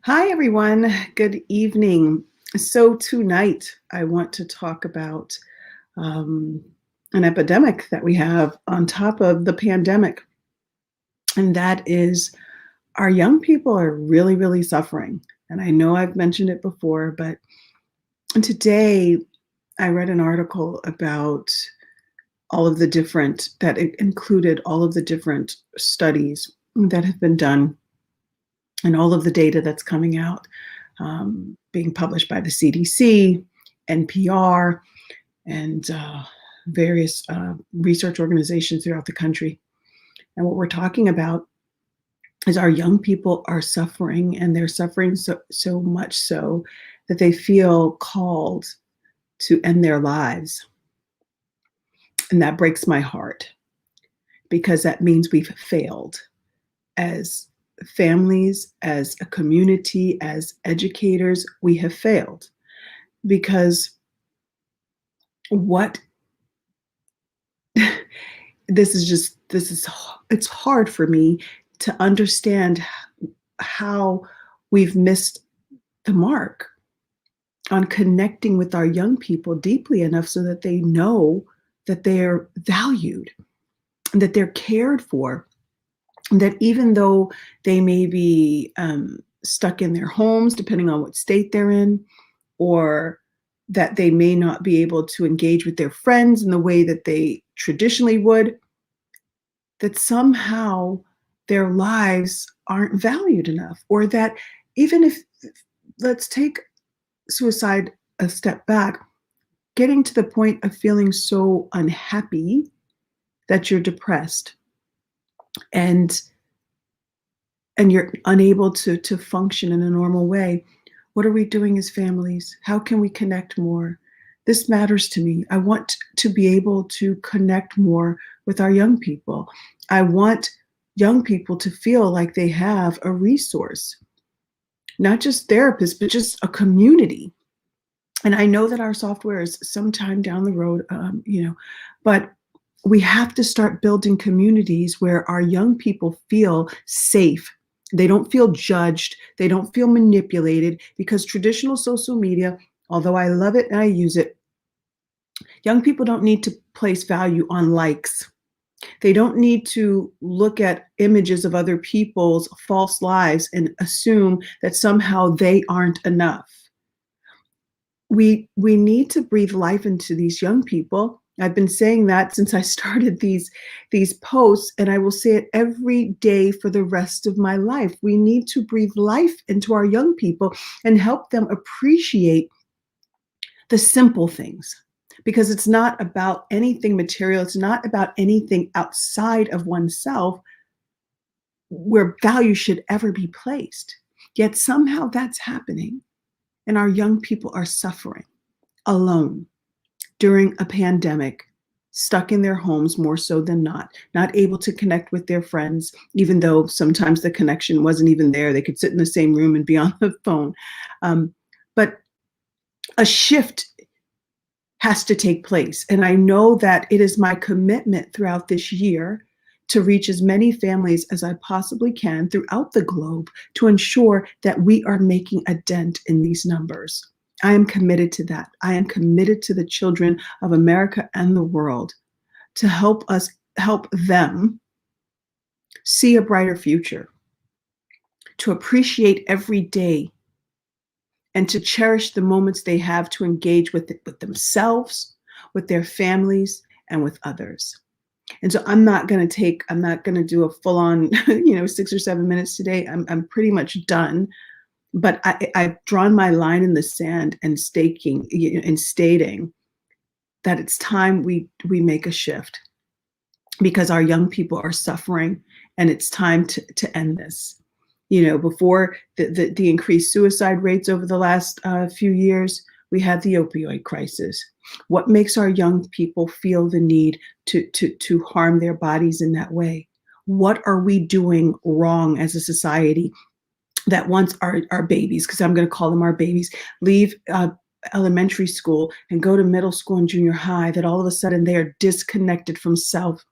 Hi, everyone. Good evening. So, tonight I want to talk about um, an epidemic that we have on top of the pandemic, and that is our young people are really, really suffering. And I know I've mentioned it before, but today I read an article about all of the different, that it included all of the different studies that have been done and all of the data that's coming out, being published by the CDC, NPR, and various research organizations throughout the country. And what we're talking about is our young people are suffering, and they're suffering so much so that they feel called to end their lives. And that breaks my heart because that means we've failed as families, as a community, as educators. We have failed because what it's hard for me to understand how we've missed the mark on connecting with our young people deeply enough so that they know that they're valued and that they're cared for, and that even though they may be stuck in their homes, depending on what state they're in, or that they may not be able to engage with their friends in the way that they traditionally would, that somehow their lives aren't valued enough, or that even if, let's take suicide a step back, getting to the point of feeling so unhappy that you're depressed and you're unable to function in a normal way. What are we doing as families? How can we connect more? This matters to me. I want to be able to connect more with our young people. I want young people to feel like they have a resource, not just therapists, but just a community. And I know that our software is sometime down the road, but we have to start building communities where our young people feel safe. They don't feel judged. They don't feel manipulated, because traditional social media, although I love it and I use it, young people don't need to place value on likes. They don't need to look at images of other people's false lives and assume that somehow they aren't enough. We need to breathe life into these young people. I've been saying that since I started these posts, and I will say it every day for the rest of my life. We need to breathe life into our young people and help them appreciate the simple things, because it's not about anything material. It's not about anything outside of oneself where value should ever be placed. Yet somehow that's happening, and our young people are suffering alone during a pandemic, stuck in their homes more so than not able to connect with their friends, even though sometimes the connection wasn't even there. They could sit in the same room and be on the phone. But a shift has to take place. And I know that it is my commitment throughout this year to reach as many families as I possibly can throughout the globe to ensure that we are making a dent in these numbers. I am committed to that. I am committed to the children of America and the world to help them see a brighter future, to appreciate every day, and to cherish the moments they have to engage with themselves, with their families, and with others. And so I'm not going to do a full on, 6 or 7 minutes today. I'm pretty much done. But I've drawn my line in the sand and stating that it's time we make a shift, because our young people are suffering, and it's time to end this. Before the increased suicide rates over the last few years, we had the opioid crisis. What makes our young people feel the need to harm their bodies in that way? What are we doing wrong as a society that wants our babies, because I'm going to call them our babies, leave elementary school and go to middle school and junior high, that all of a sudden they are disconnected from self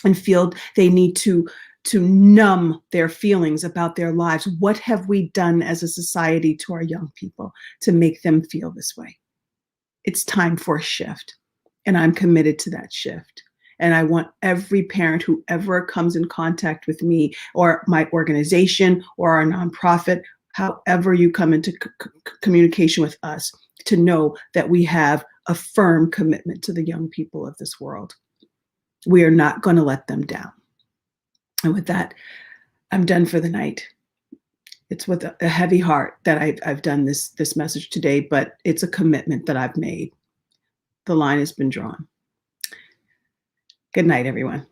and feel they need to to numb their feelings about their lives. What have we done as a society to our young people to make them feel this way? It's time for a shift. And I'm committed to that shift. And I want every parent who ever comes in contact with me or my organization or our nonprofit, however you come into communication with us, to know that we have a firm commitment to the young people of this world. We are not going to let them down. And with that, I'm done for the night. It's with a heavy heart that I've done this message today, but it's a commitment that I've made. The line has been drawn. Good night, everyone.